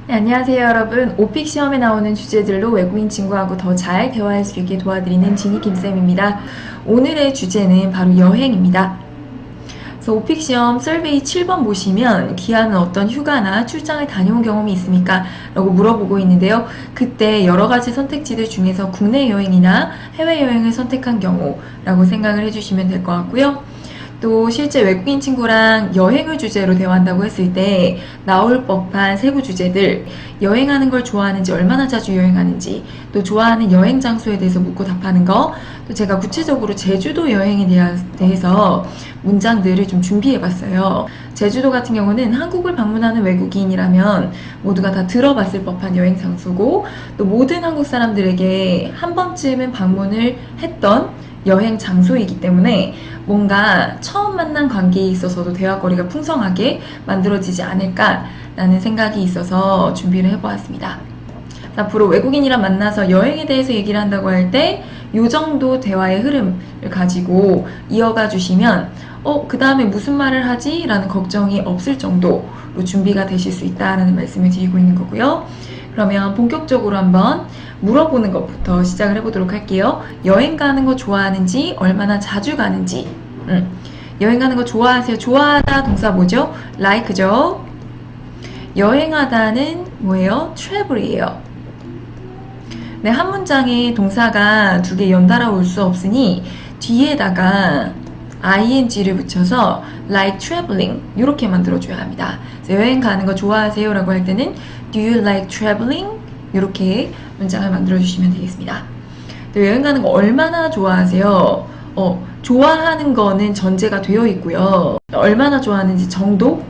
네, 안녕하세요 여러분. 오픽 시험에 나오는 주제들로 외국인 친구하고 더 잘 대화할 수 있게 도와드리는 지니 김쌤입니다. 오늘의 주제는 바로 여행입니다. 그래서 오픽 시험 설베이 7번 보시면 기한은 어떤 휴가나 출장을 다녀온 경험이 있습니까? 라고 물어보고 있는데요. 그때 여러 가지 선택지들 중에서 국내 여행이나 해외여행을 선택한 경우라고 생각을 해주시면 될 것 같고요. 또 실제 외국인 친구랑 여행을 주제로 대화한다고 했을 때 나올 법한 세부 주제들, 여행하는 걸 좋아하는지, 얼마나 자주 여행하는지, 또 좋아하는 여행 장소에 대해서 묻고 답하는 거, 또 제가 구체적으로 제주도 여행에 대해서 문장들을 좀 준비해 봤어요. 제주도 같은 경우는 한국을 방문하는 외국인이라면 모두가 다 들어봤을 법한 여행 장소고, 또 모든 한국 사람들에게 한 번쯤은 방문을 했던 여행 장소이기 때문에 뭔가 처음 만난 관계에 있어서도 대화거리가 풍성하게 만들어지지 않을까라는 생각이 있어서 준비를 해보았습니다. 앞으로 외국인이랑 만나서 여행에 대해서 얘기를 한다고 할 때 이 정도 대화의 흐름을 가지고 이어가 주시면 그 다음에 무슨 말을 하지? 라는 걱정이 없을 정도로 준비가 되실 수 있다라는 말씀을 드리고 있는 거고요. 그러면 본격적으로 한번 물어보는 것부터 시작을 해보도록 할게요. 여행 가는 거 좋아하는지, 얼마나 자주 가는지. 여행 가는 거 좋아하세요? 좋아하다 동사 뭐죠? like죠? 여행하다는 뭐예요? travel이에요. 네, 한 문장에 동사가 두 개 연달아 올 수 없으니 뒤에다가 ing를 붙여서 like traveling 이렇게 만들어줘야 합니다. 여행 가는 거 좋아하세요? 라고 할 때는 do you like traveling? 이렇게 문장을 만들어주시면 되겠습니다. 또 여행 가는 거 얼마나 좋아하세요? 좋아하는 거는 전제가 되어 있고요. 얼마나 좋아하는지 정도를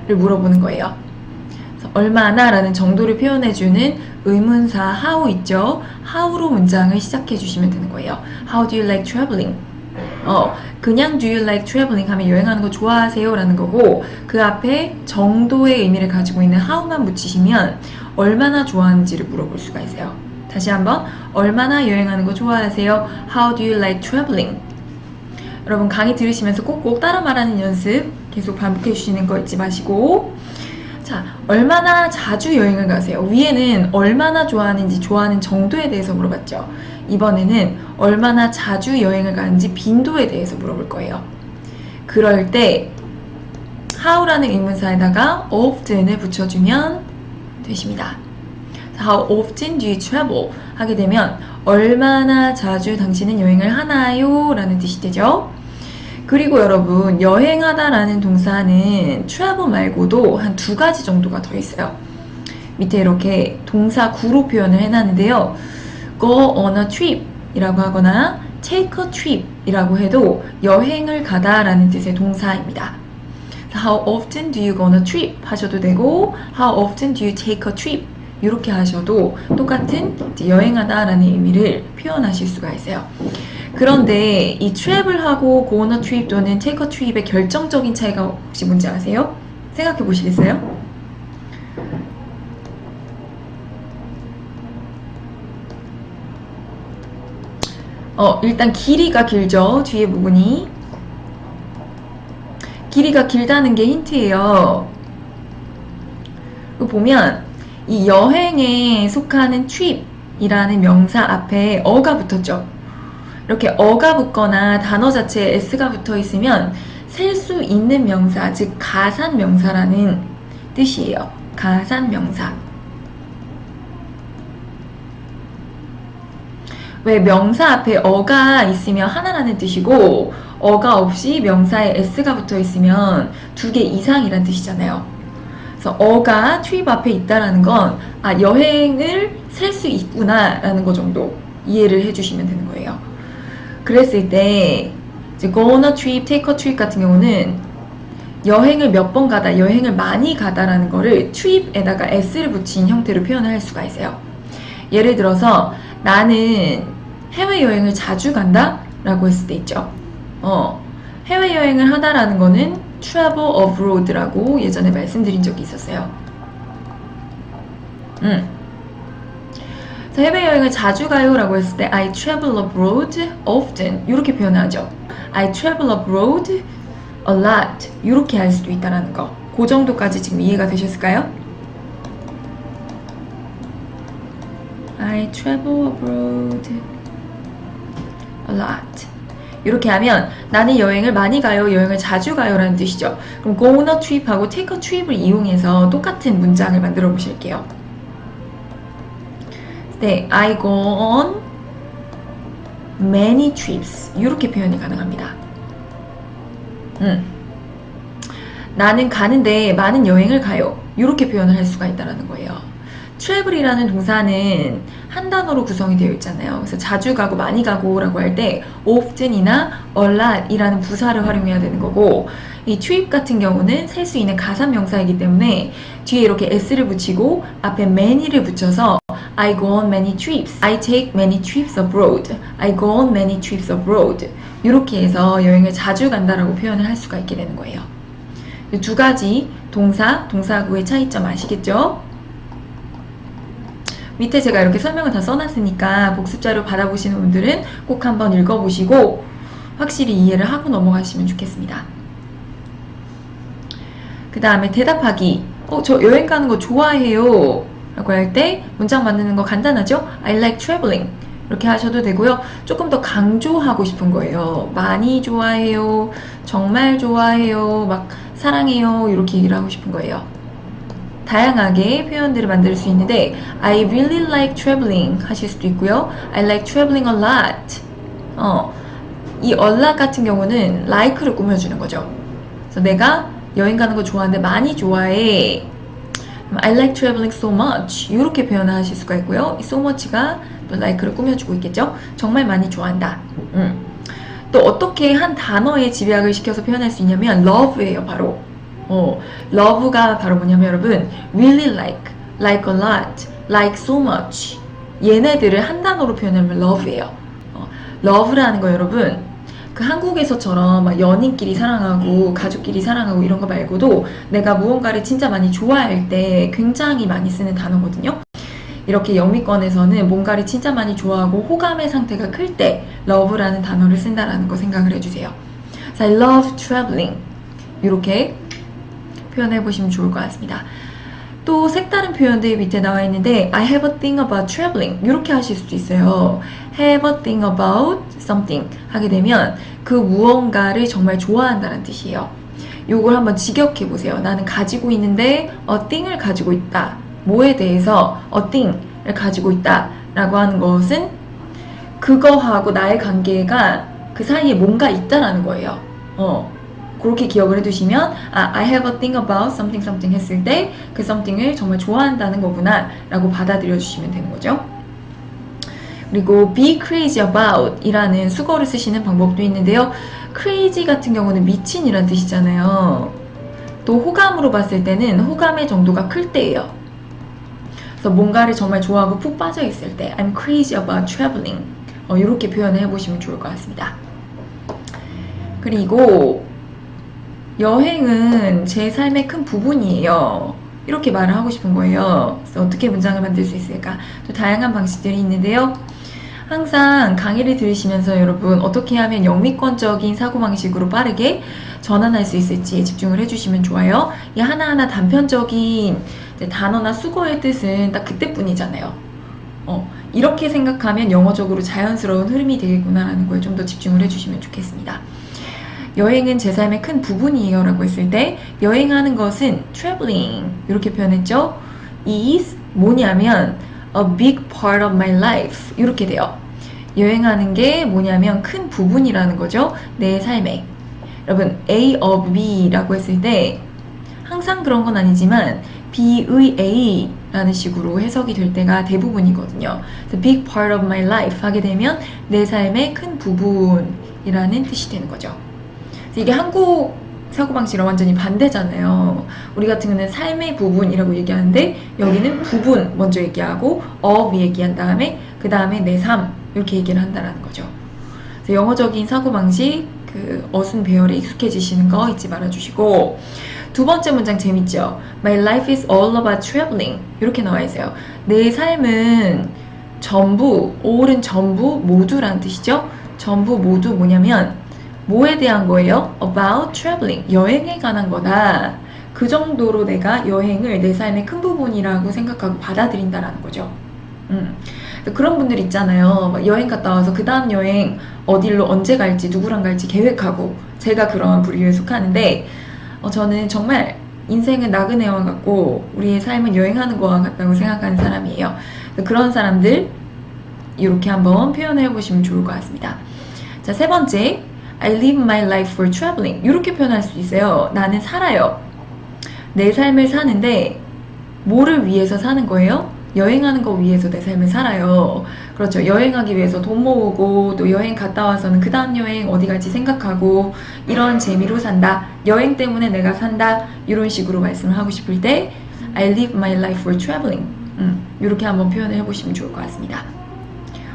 물어보는 거예요. 얼마나 라는 정도를 표현해주는 의문사 how 있죠? how로 문장을 시작해 주시면 되는 거예요. How do you like traveling? 그냥 do you like traveling 하면 여행하는 거 좋아하세요? 라는 거고 그 앞에 정도의 의미를 가지고 있는 how만 붙이시면 얼마나 좋아하는지를 물어볼 수가 있어요. 다시 한번 얼마나 여행하는 거 좋아하세요? How do you like traveling? 여러분 강의 들으시면서 꼭꼭 따라 말하는 연습 계속 반복해 주시는 거 잊지 마시고 자, 얼마나 자주 여행을 가세요? 위에는 얼마나 좋아하는지 좋아하는 정도에 대해서 물어봤죠. 이번에는 얼마나 자주 여행을 가는지 빈도에 대해서 물어볼 거예요. 그럴 때 how라는 의문사에다가 often을 붙여주면 되십니다. How often do you travel? 하게 되면 얼마나 자주 당신은 여행을 하나요? 라는 뜻이 되죠. 그리고 여러분 여행하다 라는 동사는 travel 말고도 한 두 가지 정도가 더 있어요. 밑에 이렇게 동사 구로 표현을 해놨는데요. go on a trip 이라고 하거나 take a trip 이라고 해도 여행을 가다 라는 뜻의 동사입니다. How often do you go on a trip? 하셔도 되고 How often do you take a trip? 이렇게 하셔도 똑같은 여행하다 라는 의미를 표현하실 수가 있어요. 그런데 이 travel하고 go on a trip 또는 take a trip의 결정적인 차이가 혹시 뭔지 아세요? 생각해 보시겠어요? 일단 길이가 길죠. 뒤에 부분이. 길이가 길다는 게 힌트예요. 보면 이 여행에 속하는 trip이라는 명사 앞에 어가 붙었죠. 이렇게 어가 붙거나 단어 자체에 s가 붙어 있으면 셀 수 있는 명사, 즉 가산 명사라는 뜻이에요. 가산 명사. 왜 명사 앞에 어가 있으면 하나라는 뜻이고 어가 없이 명사에 s가 붙어 있으면 두 개 이상이란 뜻이잖아요. 그래서 어가 trip 앞에 있다라는 건 여행을 셀 수 있구나 라는 거 정도 이해를 해주시면 되는 거예요. 그랬을 때 이제 go on a trip, take a trip 같은 경우는 여행을 몇 번 가다, 여행을 많이 가다라는 거를 trip에다가 s를 붙인 형태로 표현을 할 수가 있어요. 예를 들어서 나는 해외여행을 자주 간다? 라고 했을 때 있죠. 해외여행을 하다라는 거는 travel abroad라고 예전에 말씀드린 적이 있었어요. 해외여행을 자주 가요 라고 했을 때 I travel abroad often 이렇게 표현하죠. I travel abroad a lot 이렇게 할 수도 있다는 거 그 정도까지 지금 이해가 되셨을까요? I travel abroad a lot. 이렇게 하면 나는 여행을 많이 가요, 여행을 자주 가요 라는 뜻이죠. 그럼 go on a trip 하고 take a trip을 이용해서 똑같은 문장을 만들어 보실게요. 네, I go on many trips. 이렇게 표현이 가능합니다. 나는 가는데 많은 여행을 가요. 이렇게 표현을 할 수가 있다는 거예요. travel이라는 동사는 한 단어로 구성이 되어 있잖아요. 그래서 자주 가고 많이 가고 라고 할 때 often이나 a lot 이라는 부사를 활용해야 되는 거고, 이 trip 같은 경우는 셀 수 있는 가산명사이기 때문에 뒤에 이렇게 s를 붙이고 앞에 many를 붙여서 I go on many trips, I take many trips abroad, I go on many trips abroad 이렇게 해서 여행을 자주 간다라고 표현을 할 수가 있게 되는 거예요. 이 두 가지 동사, 동사구의 차이점 아시겠죠? 밑에 제가 이렇게 설명을 다 써놨으니까 복습자료 받아보시는 분들은 꼭 한번 읽어보시고 확실히 이해를 하고 넘어가시면 좋겠습니다. 그 다음에 대답하기. 저 여행 가는 거 좋아해요 라고 할 때 문장 만드는 거 간단하죠? I like traveling 이렇게 하셔도 되고요. 조금 더 강조하고 싶은 거예요. 많이 좋아해요, 정말 좋아해요, 막 사랑해요 이렇게 얘기를 하고 싶은 거예요. 다양하게 표현들을 만들 수 있는데 I really like traveling 하실 수도 있고요. I like traveling a lot. 이 a lot 같은 경우는 like를 꾸며주는 거죠. 그래서 내가 여행 가는 거 좋아하는데 많이 좋아해. I like traveling so much 이렇게 표현하실 수가 있고요. 이 so much가 또 like를 꾸며주고 있겠죠. 정말 많이 좋아한다. 또 어떻게 한 단어에 집약을 시켜서 표현할 수 있냐면 love예요. 바로 love가 바로 뭐냐면 여러분 really like, like a lot, like so much 얘네들을 한 단어로 표현하면 love예요. love라는 거 여러분 그 한국에서처럼 막 연인끼리 사랑하고 가족끼리 사랑하고 이런 거 말고도 내가 무언가를 진짜 많이 좋아할 때 굉장히 많이 쓰는 단어거든요. 이렇게 영미권에서는 뭔가를 진짜 많이 좋아하고 호감의 상태가 클 때 love라는 단어를 쓴다라는 거 생각을 해주세요. 그래서 I love traveling 이렇게 표현해 보시면 좋을 것 같습니다. 또 색다른 표현들이 밑에 나와 있는데 I have a thing about traveling 이렇게 하실 수도 있어요. have a thing about something 하게 되면 그 무언가를 정말 좋아한다는 뜻이에요. 요걸 한번 직역해 보세요. 나는 가지고 있는데 a thing을 가지고 있다. 뭐에 대해서 a thing을 가지고 있다 라고 하는 것은 그거하고 나의 관계가 그 사이에 뭔가 있다라는 거예요. 그렇게 기억을 해두시면 I have a thing about something something 했을 때 그 something을 정말 좋아한다는 거구나 라고 받아들여 주시면 되는 거죠. 그리고 be crazy about 이라는 수거를 쓰시는 방법도 있는데요. crazy 같은 경우는 미친이란 뜻이잖아요. 또 호감으로 봤을 때는 호감의 정도가 클 때예요. 그래서 뭔가를 정말 좋아하고 푹 빠져 있을 때 I'm crazy about traveling 이렇게 표현을 해보시면 좋을 것 같습니다. 그리고 여행은 제 삶의 큰 부분이에요. 이렇게 말을 하고 싶은 거예요. 그래서 어떻게 문장을 만들 수 있을까? 또 다양한 방식들이 있는데요. 항상 강의를 들으시면서 여러분 어떻게 하면 영미권적인 사고방식으로 빠르게 전환할 수 있을지에 집중을 해주시면 좋아요. 이 하나하나 단편적인 단어나 수거의 뜻은 딱 그때뿐이잖아요. 이렇게 생각하면 영어적으로 자연스러운 흐름이 되겠구나라는 거에 좀 더 집중을 해주시면 좋겠습니다. 여행은 제 삶의 큰 부분이에요 라고 했을 때 여행하는 것은 traveling 이렇게 표현했죠. is 뭐냐면 a big part of my life 이렇게 돼요. 여행하는 게 뭐냐면 큰 부분이라는 거죠. 내 삶에. 여러분 A of B 라고 했을 때 항상 그런 건 아니지만 B의 A 라는 식으로 해석이 될 때가 대부분이거든요. 그래서 big part of my life 하게 되면 내 삶의 큰 부분이라는 뜻이 되는 거죠. 이게 한국 사고방식이랑 완전히 반대잖아요. 우리 같은 경우는 삶의 부분이라고 얘기하는데 여기는 부분 먼저 얘기하고 of 얘기한 다음에 그 다음에 내 삶 이렇게 얘기를 한다는 거죠. 그래서 영어적인 사고방식 그 어순 배열에 익숙해지시는 거 잊지 말아주시고 두 번째 문장 재밌죠? My life is all about traveling 이렇게 나와 있어요. 내 삶은 전부, all은 전부, 모두라는 뜻이죠. 전부 모두 뭐냐면 뭐에 대한 거예요? About traveling. 여행에 관한 거다. 그 정도로 내가 여행을 내 삶의 큰 부분이라고 생각하고 받아들인다라는 거죠. 그런 분들 있잖아요. 막 여행 갔다 와서 그 다음 여행 어디로 언제 갈지 누구랑 갈지 계획하고, 제가 그런 부류에 속하는데 저는 정말 인생은 나그네와 같고 우리의 삶은 여행하는 거와 같다고 생각하는 사람이에요. 그런 사람들 이렇게 한번 표현해 보시면 좋을 것 같습니다. 자, 세 번째, I live my life for traveling. 이렇게 표현할 수 있어요. 나는 살아요. 내 삶을 사는데 뭐를 위해서 사는 거예요? 여행하는 거 위해서 내 삶을 살아요. 그렇죠. 여행하기 위해서 돈 모으고, 또 여행 갔다 와서는 그 다음 여행 어디 갈지 생각하고, 이런 재미로 산다. 여행 때문에 내가 산다. 이런 식으로 말씀을 하고 싶을 때 I live my life for traveling. 이렇게 한번 표현을 해보시면 좋을 것 같습니다.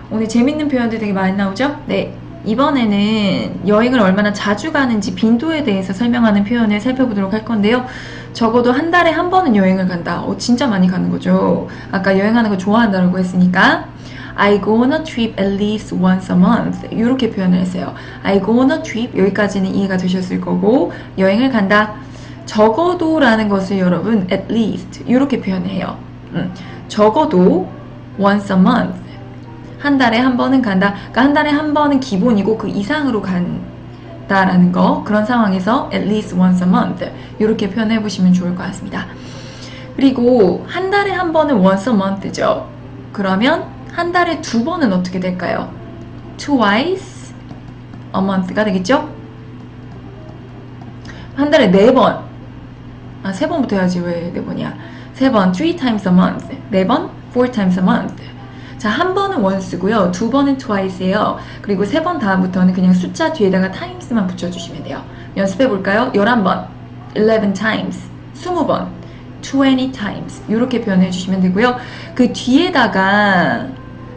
오늘 재밌는 표현들 되게 많이 나오죠? 네. 이번에는 여행을 얼마나 자주 가는지 빈도에 대해서 설명하는 표현을 살펴보도록 할 건데요. 적어도 한 달에 한 번은 여행을 간다. 진짜 많이 가는 거죠. 아까 여행하는 거 좋아한다고 했으니까 I go on a trip at least once a month. 이렇게 표현을 했어요. I go on a trip. 여기까지는 이해가 되셨을 거고, 여행을 간다. 적어도 라는 것을 여러분 at least 이렇게 표현해요. 적어도 once a month. 한 달에 한 번은 간다. 그러니까 한 달에 한 번은 기본이고 그 이상으로 간다라는 거. 그런 상황에서 at least once a month 이렇게 표현해 보시면 좋을 것 같습니다. 그리고 한 달에 한 번은 once a month죠. 그러면 한 달에 두 번은 어떻게 될까요? twice a month가 되겠죠? 한 달에 네 번. 세 번부터 해야지. 왜 네 번이야? 세 번, three times a month. 네 번, four times a month. 자, 한 번은 once고요. 두 번은 twice예요. 그리고 세 번 다음부터는 그냥 숫자 뒤에다가 times만 붙여주시면 돼요. 연습해 볼까요? 11번, 11 times, 20번, 20 times 이렇게 표현해 주시면 되고요. 그 뒤에다가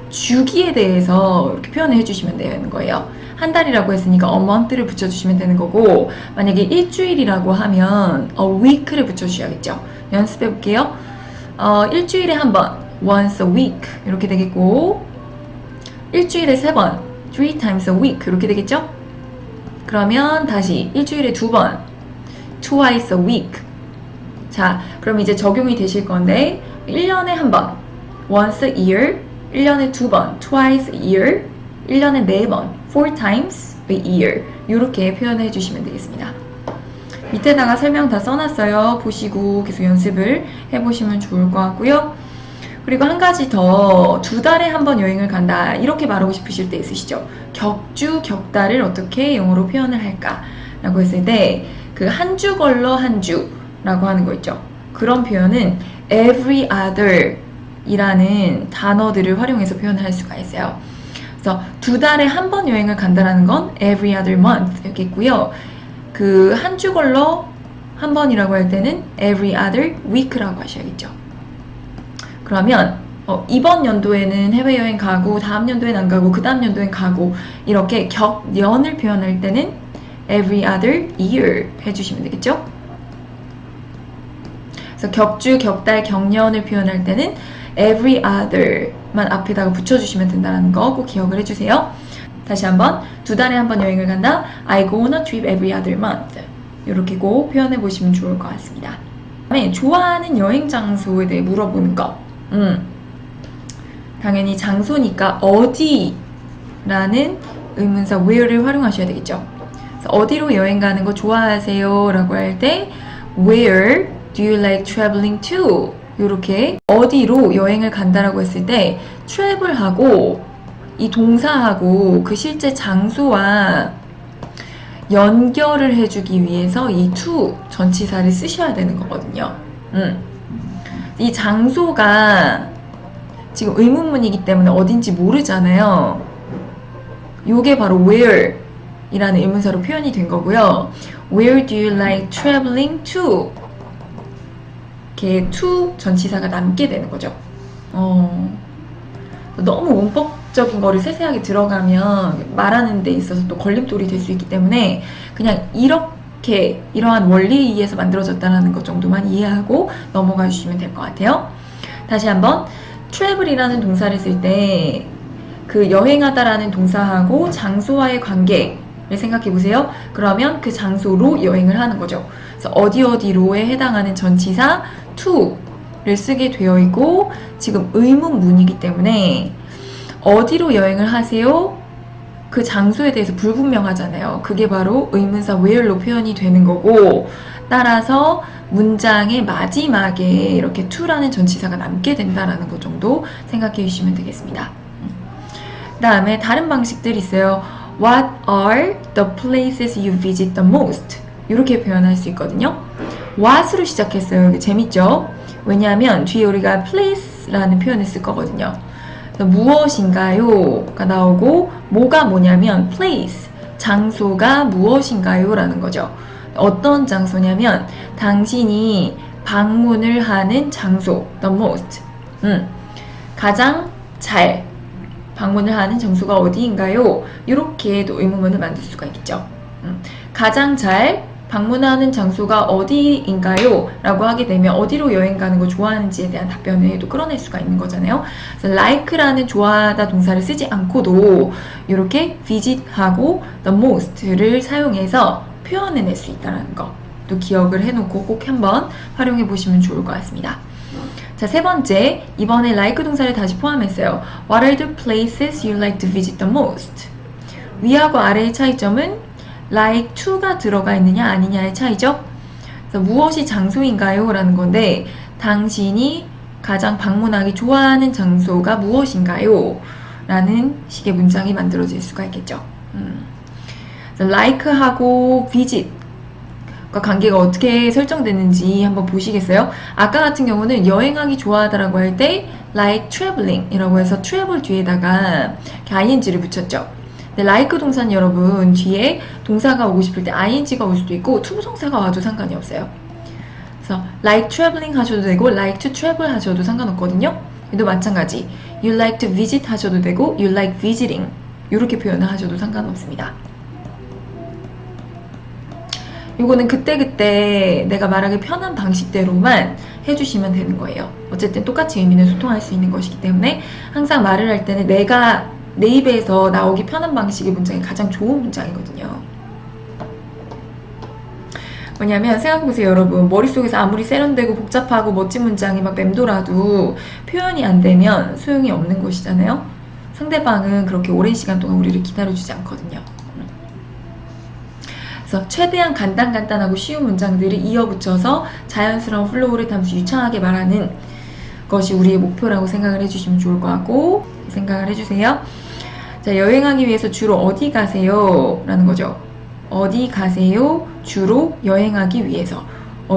주기에 대해서 이렇게 표현을 해주시면 되는 거예요. 한 달이라고 했으니까 a month를 붙여주시면 되는 거고, 만약에 일주일이라고 하면 a week를 붙여주셔야겠죠. 연습해 볼게요. 일주일에 한 번, once a week 이렇게 되겠고, 일주일에 세 번, three times a week 이렇게 되겠죠? 그러면 다시 일주일에 두 번, twice a week. 자, 그럼 이제 적용이 되실 건데, 1년에 한 번, once a year, 1년에 두 번, twice a year, 1년에 네 번, four times a year 이렇게 표현해 주시면 되겠습니다. 밑에다가 설명 다 써놨어요. 보시고 계속 연습을 해보시면 좋을 것 같고요. 그리고 한 가지 더, 두 달에 한 번 여행을 간다 이렇게 말하고 싶으실 때 있으시죠? 격주, 격달을 어떻게 영어로 표현을 할까? 라고 했을 때 그 한 주 걸러 한 주라고 하는 거 있죠? 그런 표현은 every other 이라는 단어들을 활용해서 표현을 할 수가 있어요. 그래서 두 달에 한 번 여행을 간다라는 건 every other month 였겠고요. 그 한 주 걸러 한 번이라고 할 때는 every other week라고 하셔야겠죠. 그러면 이번 연도에는 해외여행 가고, 다음 연도엔 안 가고, 그 다음 연도엔 가고, 이렇게 격년을 표현할 때는 every other year 해주시면 되겠죠? 그래서 격주, 격달, 격년을 표현할 때는 every other만 앞에다가 붙여주시면 된다는 거 꼭 기억을 해주세요. 다시 한번, 두 달에 한 번 여행을 간다. I go on a trip every other month. 이렇게 꼭 표현해 보시면 좋을 것 같습니다. 다음에 좋아하는 여행 장소에 대해 물어보는 거. 당연히 장소니까 어디라는 의문사 where를 활용하셔야 되겠죠. 그래서 어디로 여행 가는 거 좋아하세요? 라고 할 때 Where do you like traveling to? 이렇게 어디로 여행을 간다라고 했을 때 travel하고 이 동사하고 그 실제 장소와 연결을 해주기 위해서 이 to 전치사를 쓰셔야 되는 거거든요. 이 장소가 지금 의문문이기 때문에 어딘지 모르잖아요. 요게 바로 where 이라는 의문사로 표현이 된 거고요. Where do you like traveling to? 이렇게 to 전치사가 남게 되는 거죠. 너무 문법적인 거를 세세하게 들어가면 말하는 데 있어서 또 걸림돌이 될 수 있기 때문에 그냥 이렇게 이러한 원리에 의해서 만들어졌다는 것 정도만 이해하고 넘어가 주시면 될 것 같아요. 다시 한번, travel이라는 동사를 쓸 때 그 여행하다라는 동사하고 장소와의 관계, 생각해 보세요. 그러면 그 장소로 여행을 하는 거죠. 그래서 어디 어디로에 해당하는 전치사 to를 쓰게 되어 있고 지금 의문문이기 때문에 어디로 여행을 하세요? 그 장소에 대해서 불분명하잖아요. 그게 바로 의문사 where로 표현이 되는 거고 따라서 문장의 마지막에 이렇게 to라는 전치사가 남게 된다라는 것 정도 생각해 주시면 되겠습니다. 그 다음에 다른 방식들이 있어요. What are the places you visit the most? 이렇게 표현할 수 있거든요. what으로 시작했어요. 이게 재밌죠? 왜냐하면 뒤에 우리가 place라는 표현을 쓸 거거든요. 무엇인가요가 나오고 뭐가 뭐냐면 place, 장소가 무엇인가요? 라는 거죠. 어떤 장소냐면 당신이 방문을 하는 장소, the most. 가장 잘 방문을 하는 장소가 어디인가요? 이렇게도 의문문을 만들 수가 있겠죠. 가장 잘 방문하는 장소가 어디인가요? 라고 하게 되면 어디로 여행 가는 거 좋아하는지에 대한 답변을 또 끌어낼 수가 있는 거잖아요. 그래서 like라는 좋아하다 동사를 쓰지 않고도 이렇게 visit하고 the most를 사용해서 표현해낼 수 있다는 거 또 기억을 해놓고 꼭 한번 활용해 보시면 좋을 것 같습니다. 자, 세 번째, 이번에 like 동사를 다시 포함했어요. What are the places you like to visit the most? 위하고 아래의 차이점은 like to가 들어가 있느냐 아니냐의 차이죠. 그래서 무엇이 장소인가요? 라는 건데 당신이 가장 방문하기 좋아하는 장소가 무엇인가요? 라는 식의 문장이 만들어질 수가 있겠죠. like하고 visit 관계가 어떻게 설정되는지 한번 보시겠어요? 아까 같은 경우는 여행하기 좋아하다라고 할 때 like traveling 이라고 해서 travel 뒤에다가 ing를 붙였죠. 근데 like 동사는 여러분 뒤에 동사가 오고 싶을 때 ing가 올 수도 있고 투부정사가 와도 상관이 없어요. 그래서 like traveling 하셔도 되고 like to travel 하셔도 상관없거든요. 얘도 마찬가지 you like to visit 하셔도 되고 you like visiting 이렇게 표현을 하셔도 상관없습니다. 이거는 그때그때 내가 말하기 편한 방식대로만 해주시면 되는 거예요. 어쨌든 똑같이 의미는 소통할 수 있는 것이기 때문에 항상 말을 할 때는 내가 내 입에서 나오기 편한 방식의 문장이 가장 좋은 문장이거든요. 뭐냐면 생각해보세요 여러분. 머릿속에서 아무리 세련되고 복잡하고 멋진 문장이 막 맴돌아도 표현이 안 되면 소용이 없는 것이잖아요. 상대방은 그렇게 오랜 시간 동안 우리를 기다려주지 않거든요. 그래서 최대한 간단하고 쉬운 문장들을 이어붙여서 자연스러운 플로우를 담수 유창하게 말하는 것이 우리의 목표라고 생각을 해주시면 좋을 것 같고 생각을 해주세요. 자, 여행하기 위해서 주로 어디 가세요? 라는 거죠. 어디 가세요? 주로 여행하기 위해서.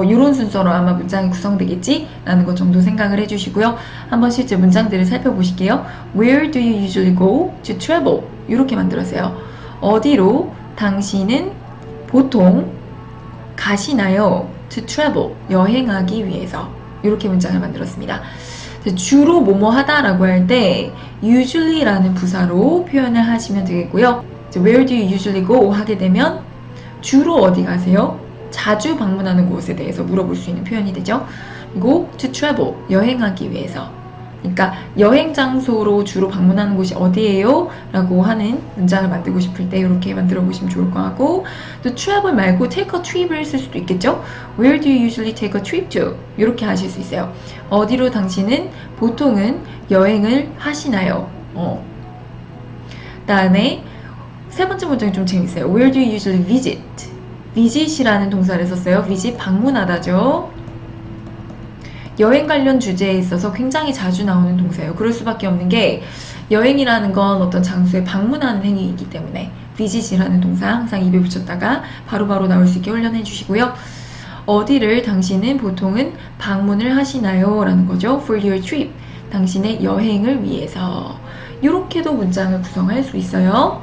이런 순서로 아마 문장이 구성되겠지? 라는 것 정도 생각을 해주시고요. 한번 실제 문장들을 살펴보실게요. Where do you usually go to travel? 이렇게 만들었어요. 어디로 당신은 보통 가시나요? To travel, 여행하기 위해서. 이렇게 문장을 만들었습니다. 주로 뭐뭐 하다라고 할 때 usually라는 부사로 표현을 하시면 되겠고요. Where do you usually go? 하게 되면 주로 어디 가세요? 자주 방문하는 곳에 대해서 물어볼 수 있는 표현이 되죠. 그리고 to travel, 여행하기 위해서. 그러니까 여행 장소로 주로 방문하는 곳이 어디예요? 라고 하는 문장을 만들고 싶을 때 이렇게 만들어 보시면 좋을 것 같고 또 travel 말고 take a trip을 쓸 수도 있겠죠? Where do you usually take a trip to? 이렇게 하실 수 있어요. 어디로 당신은 보통은 여행을 하시나요? 다음에 세 번째 문장이 좀 재밌어요. Where do you usually visit? visit이라는 동사를 썼어요. visit 방문하다죠. 여행 관련 주제에 있어서 굉장히 자주 나오는 동사예요. 그럴 수밖에 없는 게 여행이라는 건 어떤 장소에 방문하는 행위이기 때문에 visit이라는 동사 항상 입에 붙였다가 바로바로 나올 수 있게 훈련해 주시고요. 어디를 당신은 보통은 방문을 하시나요? 라는 거죠. For your trip. 당신의 여행을 위해서. 이렇게도 문장을 구성할 수 있어요.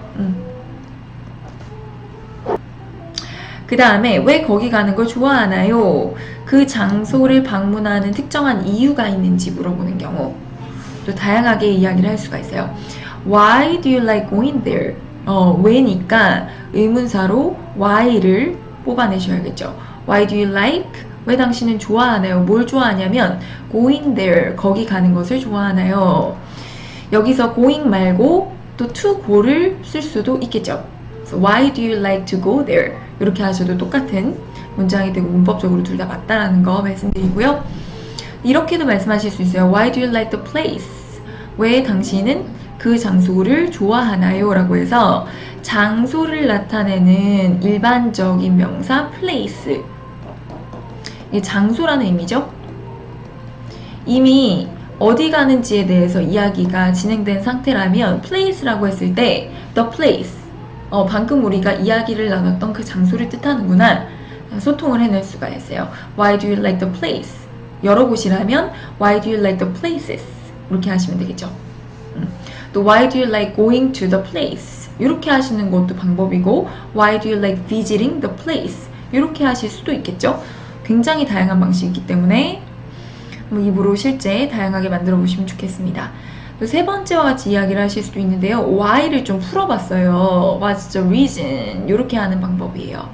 그 다음에 왜 거기 가는 걸 좋아하나요? 그 장소를 방문하는 특정한 이유가 있는지 물어보는 경우 또 다양하게 이야기를 할 수가 있어요. Why do you like going there? 왜니까 의문사로 why를 뽑아내셔야겠죠. Why do you like? 왜 당신은 좋아하나요? 뭘 좋아하냐면 going there, 거기 가는 것을 좋아하나요? 여기서 going 말고 또 to go를 쓸 수도 있겠죠. 그래서 why do you like to go there? 이렇게 하셔도 똑같은 문장이 되고 문법적으로 둘 다 맞다라는 거 말씀드리고요. 이렇게도 말씀하실 수 있어요. Why do you like the place? 왜 당신은 그 장소를 좋아하나요? 라고 해서 장소를 나타내는 일반적인 명사 place. 이게 장소라는 의미죠. 이미 어디 가는지에 대해서 이야기가 진행된 상태라면 place라고 했을 때 the place, 방금 우리가 이야기를 나눴던 그 장소를 뜻하는구나, 소통을 해낼 수가 있어요. Why do you like the place? 여러 곳이라면 Why do you like the places? 이렇게 하시면 되겠죠. 또 Why do you like going to the place? 이렇게 하시는 것도 방법이고 Why do you like visiting the place? 이렇게 하실 수도 있겠죠. 굉장히 다양한 방식이기 때문에 입으로 실제 다양하게 만들어 보시면 좋겠습니다. 또 세 번째와 같이 이야기를 하실 수도 있는데요. Why를 좀 풀어봤어요. What's the reason? 이렇게 하는 방법이에요.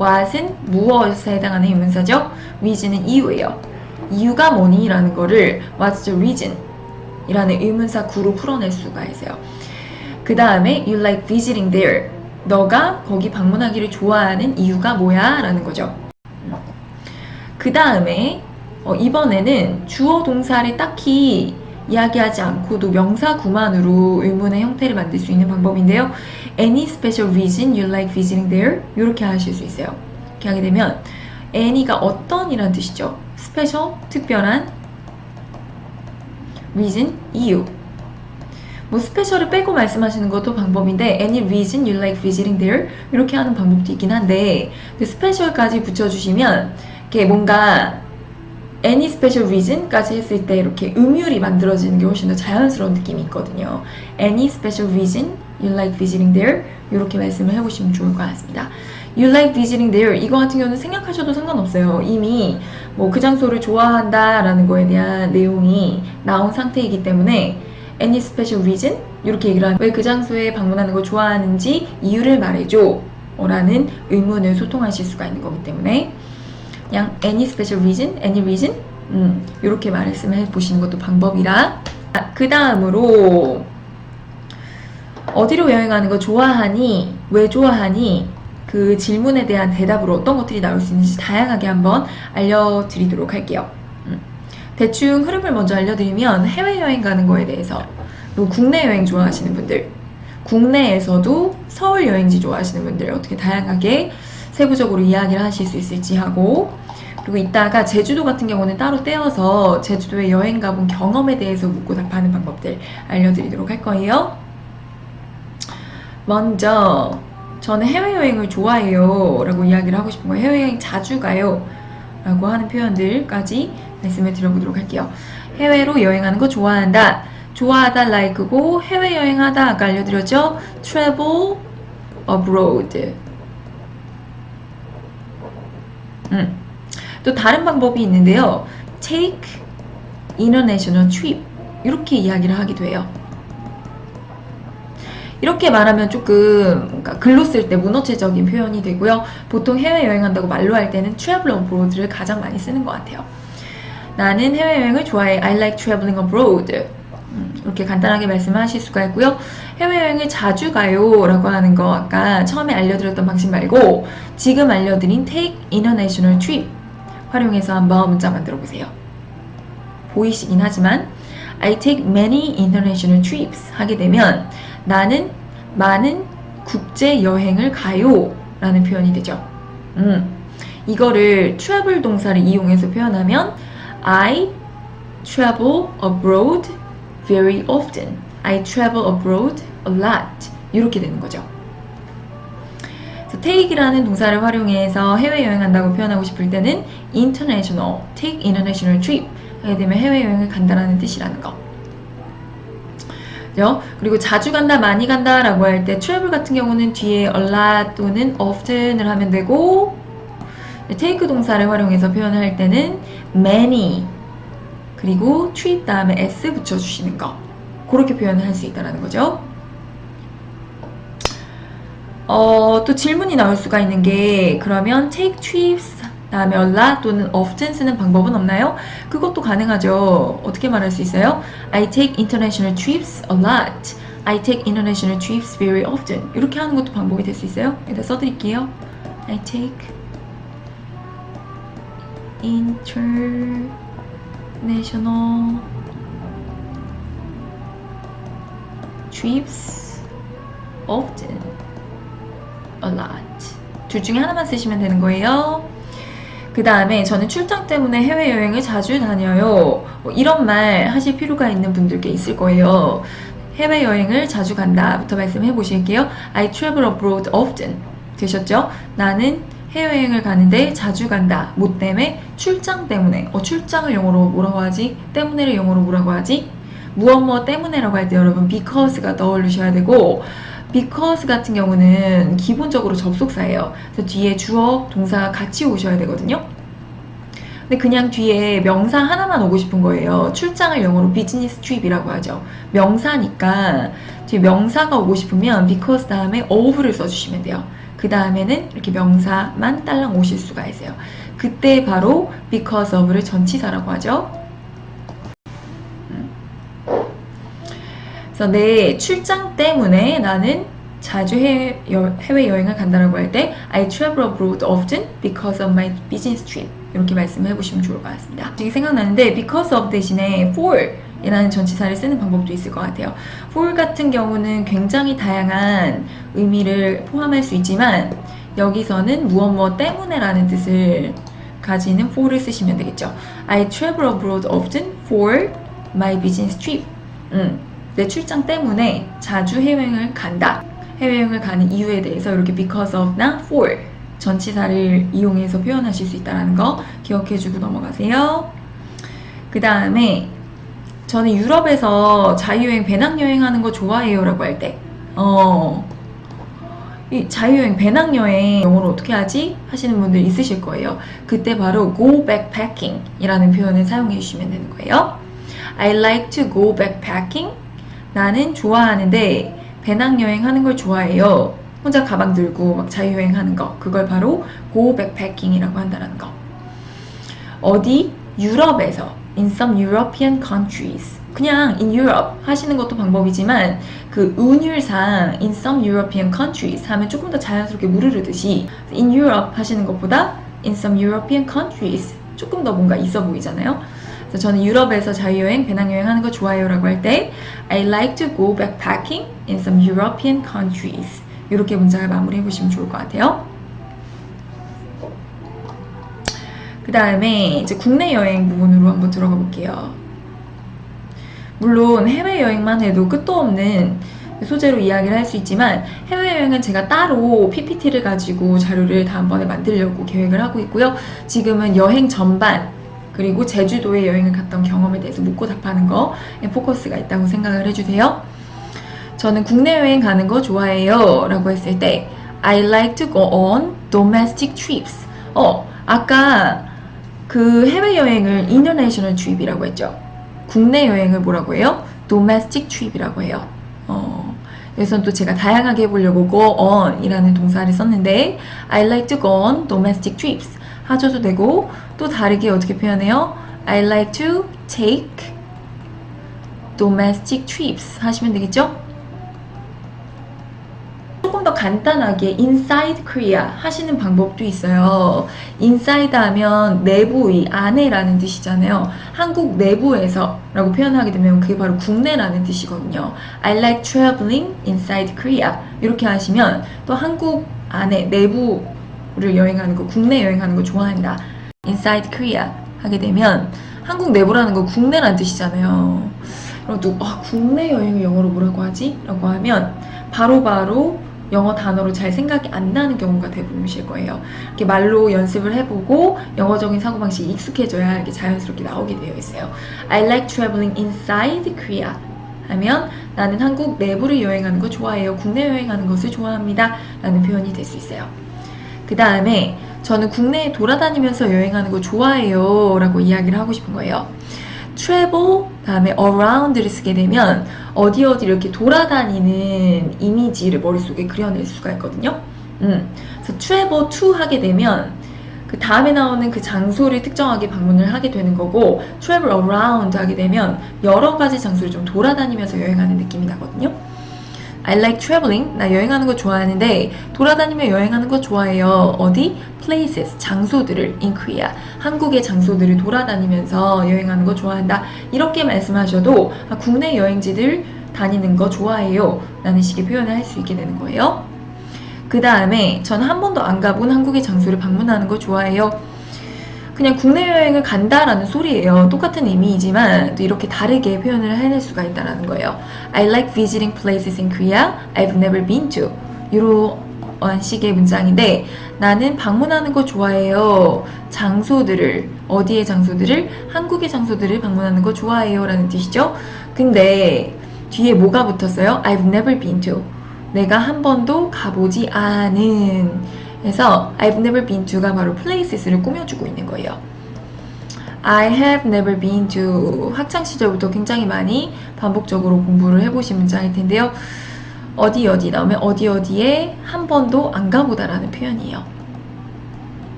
What은 무엇에 해당하는 의문사죠. reason은 이유예요. 이유가 뭐니? 라는 거를 What's the reason? 이라는 의문사 구로 풀어낼 수가 있어요. 그 다음에 You like visiting there. 너가 거기 방문하기를 좋아하는 이유가 뭐야? 라는 거죠. 그 다음에 이번에는 주어 동사를 딱히 이야기하지 않고도 명사 구만으로 의문의 형태를 만들 수 있는 방법인데요. Any special reason you like visiting there? 이렇게 하실 수 있어요. 이렇게 하게 되면 any가 어떤 이란 뜻이죠. special, 특별한, reason, 이유. 스페셜을 빼고 말씀하시는 것도 방법인데 any reason you like visiting there? 이렇게 하는 방법도 있긴 한데 그 스페셜까지 붙여주시면 이렇게 뭔가 any special reason까지 했을 때 이렇게 음율이 만들어지는 게 훨씬 더 자연스러운 느낌이 있거든요. Any special reason you like visiting there? 이렇게 말씀을 해보시면 좋을 것 같습니다. You like visiting there? 이거 같은 경우는 생략하셔도 상관없어요. 이미 그 장소를 좋아한다 라는 거에 대한 내용이 나온 상태이기 때문에 Any special reason? 이렇게 얘기를 하면 왜 그 장소에 방문하는 걸 좋아하는지 이유를 말해줘 라는 의문을 소통하실 수가 있는 거기 때문에 그냥 any special reason, any reason 이렇게 말씀해 보시는 것도 방법이라. 그 다음으로 어디로 여행하는 거 좋아하니? 왜 좋아하니? 그 질문에 대한 대답으로 어떤 것들이 나올 수 있는지 다양하게 한번 알려드리도록 할게요. 대충 흐름을 먼저 알려드리면 해외여행 가는 거에 대해서, 또 국내 여행 좋아하시는 분들, 국내에서도 서울 여행지 좋아하시는 분들 어떻게 다양하게 세부적으로 이야기를 하실 수 있을지 하고, 그리고 이따가 제주도 같은 경우는 따로 떼어서 제주도에 여행 가본 경험에 대해서 묻고 답하는 방법들 알려드리도록 할 거예요. 먼저 저는 해외여행을 좋아해요 라고 이야기를 하고 싶은 거예요. 해외여행 자주 가요 라고 하는 표현들까지 말씀을 드려보도록 할게요. 해외로 여행하는 거 좋아한다. 좋아하다 like고 해외여행하다 아까 알려드렸죠? travel abroad. 또 다른 방법이 있는데요. take international trip 이렇게 이야기를 하기도 해요. 이렇게 말하면 조금 글로 쓸 때 문어체적인 표현이 되고요. 보통 해외여행한다고 말로 할 때는 travel abroad를 가장 많이 쓰는 것 같아요. 나는 해외여행을 좋아해. I like traveling abroad. 이렇게 간단하게 말씀하실 수가 있고요. 해외여행을 자주 가요 라고 하는 거 아까 처음에 알려드렸던 방식 말고 지금 알려드린 take international trip 활용해서 한번 문자 만들어 보세요. 보이시긴 하지만 I take many international trips 하게 되면 나는 많은 국제 여행을 가요 라는 표현이 되죠. 이거를 travel 동사를 이용해서 표현하면 I travel abroad very often. I travel abroad a lot. 이렇게 되는 거죠. take이라는 동사를 활용해서 해외여행한다고 표현하고 싶을 때는 international, take international trip 하게 되면 해외여행을 간다라는 뜻이라는 거. 그죠? 그리고 자주 간다, 많이 간다 라고 할 때 travel 같은 경우는 뒤에 a lot 또는 often을 하면 되고 take 동사를 활용해서 표현을 할 때는 many 그리고 trip 다음에 s 붙여주시는 거 그렇게 표현을 할 수 있다는 거죠. 또 질문이 나올 수가 있는 게 그러면 take trips 다음에 a lot 또는 often 쓰는 방법은 없나요? 그것도 가능하죠. 어떻게 말할 수 있어요? I take international trips a lot. I take international trips very often. 이렇게 하는 것도 방법이 될 수 있어요. 여기다 써드릴게요. I take international trips often. A lot. 둘 중에 하나만 쓰시면 되는 거예요. 그 다음에 저는 출장 때문에 해외여행을 자주 다녀요. 이런 말 하실 필요가 있는 분들께 있을 거예요. 해외여행을 자주 간다부터 말씀해 보실게요. I travel abroad often. 되셨죠? 나는 해외여행을 가는데 자주 간다. 뭐 때문에? 출장 때문에. 출장을 영어로 뭐라고 하지? 때문에를 영어로 뭐라고 하지? 무엇 때문에라고 할 때 여러분 because가 떠올리셔야 되고, because 같은 경우는 기본적으로 접속사예요. 그래서 뒤에 주어, 동사가 같이 오셔야 되거든요. 근데 그냥 뒤에 명사 하나만 오고 싶은 거예요. 출장을 영어로 비즈니스 트립이라고 하죠. 명사니까 뒤에 명사가 오고 싶으면 because 다음에 of를 써주시면 돼요. 그 다음에는 이렇게 명사만 딸랑 오실 수가 있어요. 그때 바로 because of를 전치사라고 하죠. 그래서 내 출장 때문에 나는 자주 해외여행을 간다라고 할 때 I travel abroad often because of my business trip. 이렇게 말씀을 해보시면 좋을 것 같습니다. 지금 생각나는데 because of 대신에 for 이라는 전치사를 쓰는 방법도 있을 것 같아요. for 같은 경우는 굉장히 다양한 의미를 포함할 수 있지만 여기서는 무엇 때문에 라는 뜻을 가지는 for를 쓰시면 되겠죠. I travel abroad often for my business trip. 내 출장 때문에 자주 해외여행을 간다. 해외여행을 가는 이유에 대해서 이렇게 because of나 for 전치사를 이용해서 표현하실 수 있다는 거 기억해주고 넘어가세요. 그 다음에 저는 유럽에서 자유여행, 배낭여행 하는 거 좋아해요 라고 할 때 이 자유여행, 배낭여행 영어로 어떻게 하지? 하시는 분들 있으실 거예요. 그때 바로 go backpacking 이라는 표현을 사용해 주시면 되는 거예요. I like to go backpacking. 나는 좋아하는데 배낭여행 하는 걸 좋아해요. 혼자 가방 들고 막 자유여행 하는 거. 그걸 바로 go backpacking 이라고 한다는 거. 어디? 유럽에서. In some European countries. 그냥 in Europe 하시는 것도 방법이지만 그 운율상 in some European countries 하면 조금 더 자연스럽게 무르르듯이 in Europe 하시는 것보다 in some European countries 조금 더 뭔가 있어 보이잖아요. 그래서 저는 유럽에서 자유여행, 배낭여행 하는 거 좋아해요 라고 할 때 I like to go backpacking in some European countries. 이렇게 문장을 마무리해 보시면 좋을 것 같아요. 그 다음에 이제 국내 여행 부분으로 한번 들어가 볼게요. 물론 해외여행만 해도 끝도 없는 소재로 이야기를 할 수 있지만 해외여행은 제가 따로 PPT를 가지고 자료를 다음번에 만들려고 계획을 하고 있고요. 지금은 여행 전반 그리고 제주도에 여행을 갔던 경험에 대해서 묻고 답하는 거에 포커스가 있다고 생각을 해주세요. 저는 국내 여행 가는 거 좋아해요 라고 했을 때 I like to go on domestic trips. 아까 그 해외여행을 international trip이라고 했죠. 국내 여행을 뭐라고 해요? domestic trip이라고 해요. 그래서 또 제가 다양하게 해보려고 go on 이라는 동사를 썼는데 I like to go on domestic trips 하셔도 되고 또 다르게 어떻게 표현해요? I like to take domestic trips 하시면 되겠죠? 조금 더 간단하게 inside Korea 하시는 방법도 있어요. inside 하면 내부의, 안에라는 뜻이잖아요. 한국 내부에서 라고 표현하게 되면 그게 바로 국내라는 뜻이거든요. I like traveling inside Korea 이렇게 하시면 또 한국 안에 내부를 여행하는 거, 국내 여행하는 거 좋아한다. inside Korea 하게 되면 한국 내부라는 거 국내라는 뜻이잖아요. 그럼 또 국내 여행을 영어로 뭐라고 하지? 라고 하면 바로바로 영어 단어로 잘 생각이 안 나는 경우가 대부분이실 거예요. 이렇게 말로 연습을 해보고 영어적인 사고방식이 익숙해져야 이렇게 자연스럽게 나오게 되어 있어요. I like traveling inside Korea 하면 나는 한국 내부를 여행하는 거 좋아해요. 국내 여행하는 것을 좋아합니다. 라는 표현이 될 수 있어요. 그 다음에 저는 국내에 돌아다니면서 여행하는 거 좋아해요 라고 이야기를 하고 싶은 거예요. travel 다음에 around를 쓰게 되면 어디 이렇게 돌아다니는 이미지를 머릿속에 그려낼 수가 있거든요. 그래서 travel to 하게 되면 그 다음에 나오는 그 장소를 특정하게 방문을 하게 되는 거고 travel around 하게 되면 여러 가지 장소를 좀 돌아다니면서 여행하는 느낌이 나거든요. I like traveling. 나 여행하는 거 좋아하는데 돌아다니며 여행하는 거 좋아해요. 어디? places. 장소들을 in Korea. 한국의 장소들을 돌아다니면서 여행하는 거 좋아한다. 이렇게 말씀하셔도 국내 여행지들 다니는 거 좋아해요. 라는 식의 표현을 할 수 있게 되는 거예요. 그 다음에 전 한 번도 안 가본 한국의 장소를 방문하는 거 좋아해요. 그냥 국내 여행을 간다라는 소리예요. 똑같은 의미이지만 또 이렇게 다르게 표현을 해낼 수가 있다는 거예요. I like visiting places in Korea I've never been to. 이런 식의 문장인데 나는 방문하는 거 좋아해요. 장소들을, 어디의 장소들을? 한국의 장소들을 방문하는 거 좋아해요 라는 뜻이죠. 근데 뒤에 뭐가 붙었어요? I've never been to. 내가 한 번도 가보지 않은. 그래서 I've never been to가 바로 places를 꾸며주고 있는 거예요. I have never been to. 학창시절부터 굉장히 많이 반복적으로 공부를 해보신 문장일 텐데요. 어디 어디 나오면 어디 어디에 한 번도 안 가보다라는 표현이에요.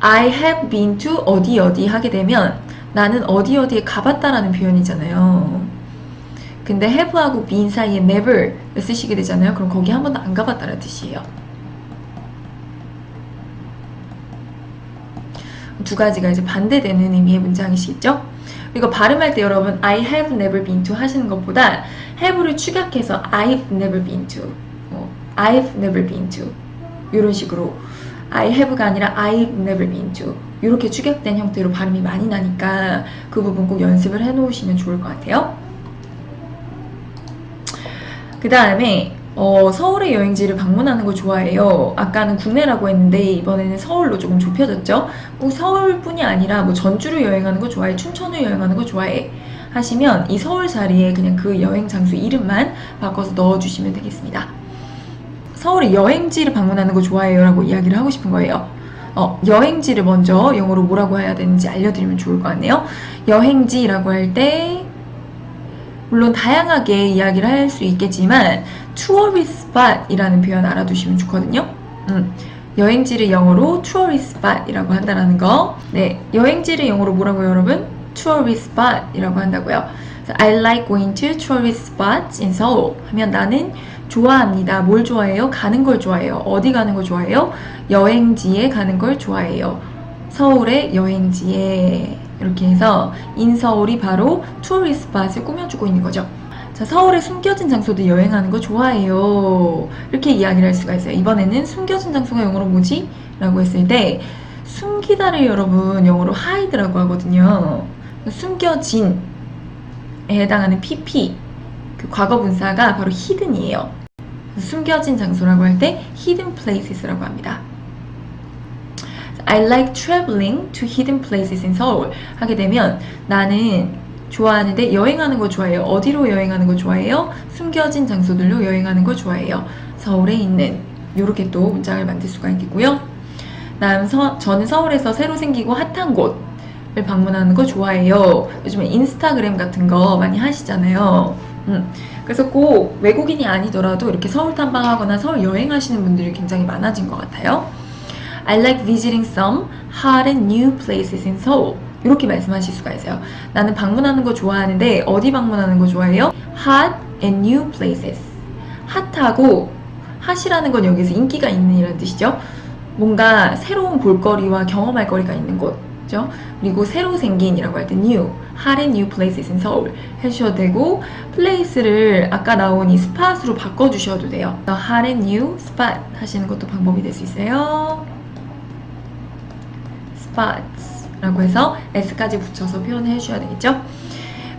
I have been to 어디 어디 하게 되면 나는 어디 어디에 가봤다라는 표현이잖아요. 근데 have하고 been 사이에 never를 쓰시게 되잖아요. 그럼 거기 한 번도 안 가봤다는 뜻이에요. 두 가지가 이제 반대되는 의미의 문장이시겠죠? 그리고 발음할 때 여러분 I have never been to 하시는 것보다 have를 축약해서 I've never been to, I've never been to 이런 식으로 I have가 아니라 I've never been to 이렇게 축약된 형태로 발음이 많이 나니까 그 부분 꼭 연습을 해놓으시면 좋을 것 같아요. 그 다음에 서울의 여행지를 방문하는 거 좋아해요. 아까는 국내라고 했는데 이번에는 서울로 조금 좁혀졌죠. 꼭 서울뿐이 아니라 뭐 전주를 여행하는 거 좋아해, 춘천을 여행하는 거 좋아해 하시면 이 서울 자리에 그냥 그 여행 장소 이름만 바꿔서 넣어주시면 되겠습니다. 서울의 여행지를 방문하는 거 좋아해요 라고 이야기를 하고 싶은 거예요. 여행지를 먼저 영어로 뭐라고 해야 되는지 알려드리면 좋을 것 같네요. 여행지라고 할 때 물론 다양하게 이야기를 할 수 있겠지만 tourist spot이라는 표현 알아두시면 좋거든요. 여행지를 영어로 tourist spot이라고 한다는 거. 네, 여행지를 영어로 뭐라고요, 여러분? tourist spot이라고 한다고요. I like going to tourist spots in Seoul 하면 나는 좋아합니다. 뭘 좋아해요? 가는 걸 좋아해요. 어디 가는 걸 좋아해요? 여행지에 가는 걸 좋아해요. 서울의 여행지에. 이렇게 해서 인서울이 바로 투어리스트 스팟을 꾸며주고 있는 거죠. 자, 서울의 숨겨진 장소들 여행하는 거 좋아해요. 이렇게 이야기를 할 수가 있어요. 이번에는 숨겨진 장소가 영어로 뭐지? 라고 했을 때 숨기다를 여러분 영어로 hide라고 하거든요. 숨겨진에 해당하는 pp 그 과거 분사가 바로 hidden이에요. 숨겨진 장소라고 할 때 hidden places라고 합니다. I like traveling to hidden places in Seoul 하게 되면 나는 좋아하는데 여행하는 거 좋아해요. 어디로 여행하는 거 좋아해요? 숨겨진 장소들로 여행하는 거 좋아해요. 서울에 있는 이렇게 또 문장을 만들 수가 있겠고요. 다음 저는 서울에서 새로 생기고 핫한 곳을 방문하는 거 좋아해요. 요즘에 인스타그램 같은 거 많이 하시잖아요. 그래서 꼭 외국인이 아니더라도 이렇게 서울 탐방하거나 서울 여행하시는 분들이 굉장히 많아진 것 같아요. I like visiting some hot and new places in Seoul. 이렇게 말씀하실 수가 있어요. 나는 방문하는 거 좋아하는데 어디 방문하는 거 좋아해요? Hot and new places. 핫하고 핫이라는 건 여기서 인기가 있는 이라는 뜻이죠. 뭔가 새로운 볼거리와 경험할 거리가 있는 곳죠. 그리고 새로 생긴이라고 할 때 new, hot and new places in Seoul 해주셔도 되고 place를 아까 나온 이 spot으로 바꿔주셔도 돼요. hot and new spot 하시는 것도 방법이 될 수 있어요. spots 라고 해서 s까지 붙여서 표현해 주셔야 되겠죠.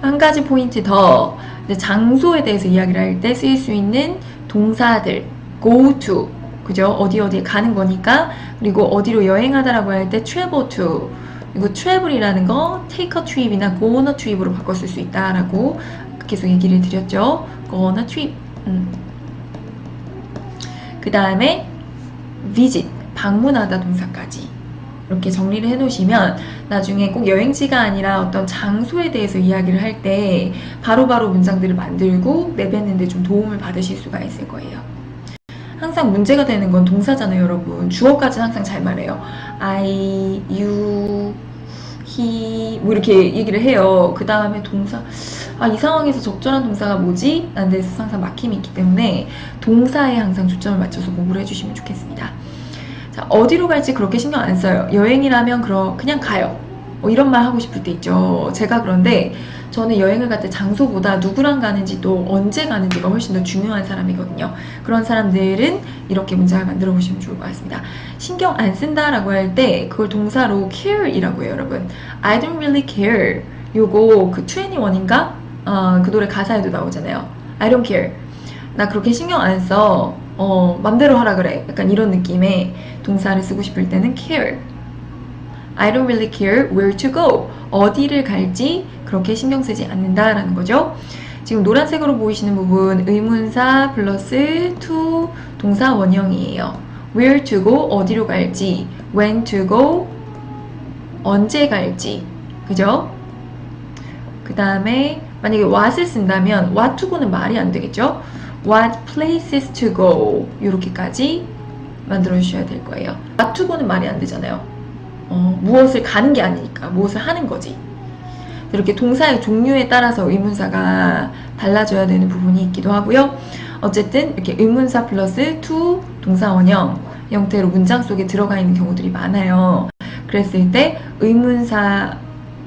한 가지 포인트 더, 장소에 대해서 이야기를 할 때 쓰일 수 있는 동사들 go to, 그죠? 어디에 가는 거니까. 그리고 어디로 여행하다라고 할 때 travel to, 그리고 travel이라는 거 take a trip이나 go on a trip으로 바꿔 쓸 수 있다라고 계속 얘기를 드렸죠. go on a trip. 그 다음에 visit, 방문하다 동사까지 이렇게 정리를 해 놓으시면 나중에 꼭 여행지가 아니라 어떤 장소에 대해서 이야기를 할 때 바로바로 문장들을 만들고 내뱉는 데 좀 도움을 받으실 수가 있을 거예요. 항상 문제가 되는 건 동사잖아요, 여러분. 주어까지는 항상 잘 말해요. I, you, 뭐 이렇게 얘기를 해요. 그 다음에 동사, 이 상황에서 적절한 동사가 뭐지? 라는 데서 항상 막힘이 있기 때문에 동사에 항상 초점을 맞춰서 공부를 해주시면 좋겠습니다. 자, 어디로 갈지 그렇게 신경 안 써요. 여행이라면 그냥 가요. 이런 말 하고 싶을 때 있죠. 제가 그런데 저는 여행을 갈 때 장소보다 누구랑 가는지 또 언제 가는지가 훨씬 더 중요한 사람이거든요. 그런 사람들은 이렇게 문장을 만들어 보시면 좋을 것 같습니다. 신경 안 쓴다라고 할 때 그걸 동사로 care이라고 해요, 여러분. I don't really care. 요거 그 21인가? 그 노래 가사에도 나오잖아요. I don't care. 나 그렇게 신경 안 써. 맘대로 하라 그래. 약간 이런 느낌의 동사를 쓰고 싶을 때는 care. I don't really care where to go. 어디를 갈지 그렇게 신경 쓰지 않는다라는 거죠. 지금 노란색으로 보이시는 부분 의문사 플러스 to 동사 원형이에요. where to go 어디로 갈지, when to go 언제 갈지, 그죠? 그 다음에 만약에 what을 쓴다면 what to go는 말이 안 되겠죠? what places to go 이렇게까지 만들어 주셔야 될 거예요. what to go는 말이 안 되잖아요. 무엇을 가는 게 아니니까 무엇을 하는 거지. 이렇게 동사의 종류에 따라서 의문사가 달라져야 되는 부분이 있기도 하고요. 어쨌든 이렇게 의문사 플러스 to 동사 원형 형태로 문장 속에 들어가 있는 경우들이 많아요. 그랬을 때 의문사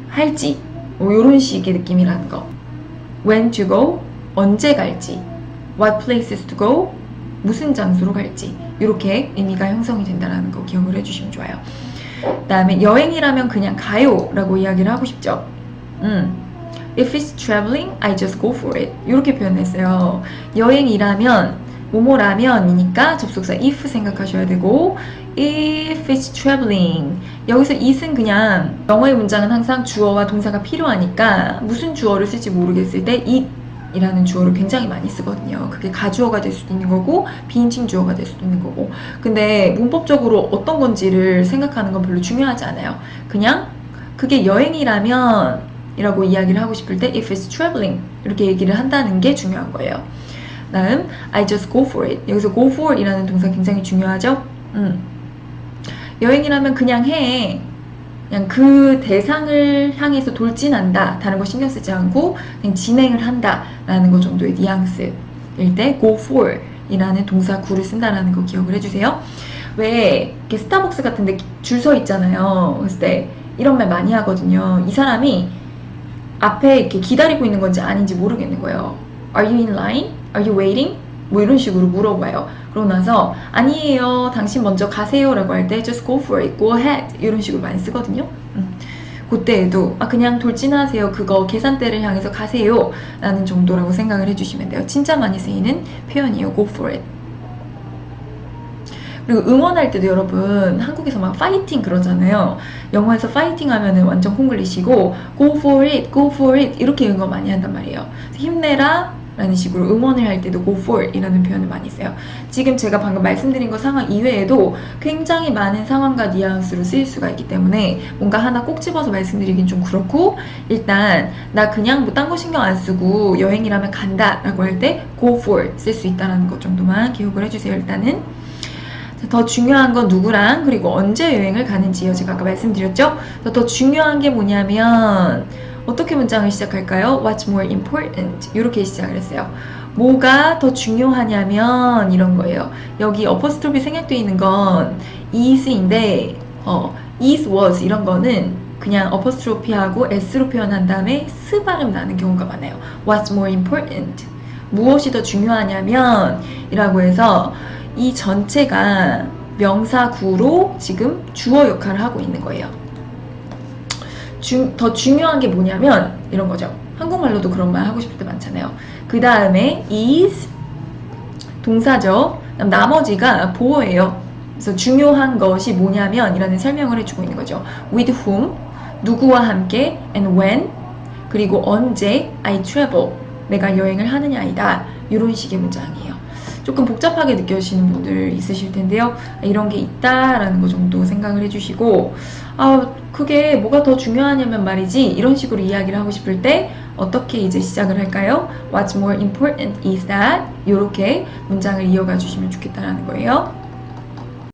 할지 이런 식의 느낌이라는 거. when to go 언제 갈지, what places to go 무슨 장소로 갈지 이렇게 의미가 형성이 된다는 거 기억을 해주시면 좋아요. 그 다음에 여행이라면 그냥 가요 라고 이야기를 하고 싶죠. If it's traveling, I just go for it. 이렇게 표현했어요. 여행이라면 뭐뭐라면이니까 접속사 if 생각하셔야 되고 if it's traveling 여기서 it은 그냥 영어의 문장은 항상 주어와 동사가 필요하니까 무슨 주어를 쓸지 모르겠을 때 it 이라는 주어를 굉장히 많이 쓰거든요. 그게 가주어가 될 수도 있는 거고 비인칭 주어가 될 수도 있는 거고 근데 문법적으로 어떤 건지를 생각하는 건 별로 중요하지 않아요. 그냥 그게 여행이라면 이라고 이야기를 하고 싶을 때 if it's traveling 이렇게 얘기를 한다는 게 중요한 거예요. 다음 I just go for it 여기서 go for 이라는 동사 굉장히 중요하죠. 여행이라면 그냥 해 그냥 그 대상을 향해서 돌진한다 다른 거 신경 쓰지 않고 그냥 진행을 한다 라는 거 정도의 뉘앙스일 때 go for 이라는 동사 구를 쓴다라는 거 기억을 해주세요. 왜 이렇게 스타벅스 같은데 줄 서 있잖아요. 그랬을 때 이런 말 많이 하거든요. 이 사람이 앞에 이렇게 기다리고 있는 건지 아닌지 모르겠는 거예요. Are you in line? Are you waiting? 뭐 이런 식으로 물어봐요. 그러고 나서 아니에요 당신 먼저 가세요 라고 할 때 just go for it, go ahead 이런 식으로 많이 쓰거든요. 그때에도 그냥 돌진하세요 그거 계산대를 향해서 가세요 라는 정도라고 생각을 해주시면 돼요. 진짜 많이 쓰이는 표현이에요. go for it. 그리고 응원할 때도 여러분 한국에서 막 파이팅 그러잖아요. 영어에서 파이팅 하면은 완전 콩글리시고 go for it, go for it 이렇게 응원 많이 한단 말이에요. 힘내라 라는 식으로 응원을 할 때도 go for 이라는 표현을 많이 써요. 지금 제가 방금 말씀드린 거 상황 이외에도 굉장히 많은 상황과 뉘앙스로 쓰일 수가 있기 때문에 뭔가 하나 꼭 집어서 말씀드리긴 좀 그렇고 일단 나 그냥 뭐 딴 거 신경 안 쓰고 여행이라면 간다 라고 할 때 go for 쓸 수 있다는 것 정도만 기억을 해주세요. 일단은 더 중요한 건 누구랑 그리고 언제 여행을 가는지요. 제가 아까 말씀드렸죠. 더 중요한 게 뭐냐면 어떻게 문장을 시작할까요? What's more important? 이렇게 시작을 했어요. 뭐가 더 중요하냐면 이런 거예요. 여기 어퍼스트로피 생략되어 있는 건 is인데 is, was 이런 거는 그냥 어퍼스트로피하고 s로 표현한 다음에 스 발음 나는 경우가 많아요. What's more important? 무엇이 더 중요하냐면 이라고 해서 이 전체가 명사구로 지금 주어 역할을 하고 있는 거예요. 더 중요한 게 뭐냐면 이런 거죠. 한국말로도 그런 말 하고 싶을 때 많잖아요. 그 다음에 is 동사죠. 나머지가 보어예요. 그래서 중요한 것이 뭐냐면 이라는 설명을 해주고 있는 거죠. with whom 누구와 함께 and when 그리고 언제 I travel 내가 여행을 하느냐이다. 이런 식의 문장이에요. 조금 복잡하게 느껴지시는 분들 있으실 텐데요. 이런 게 있다라는 거 정도 생각을 해주시고 그게 뭐가 더 중요하냐면 말이지 이런 식으로 이야기를 하고 싶을 때 어떻게 이제 시작을 할까요? What's more important is that 이렇게 문장을 이어가 주시면 좋겠다라는 거예요.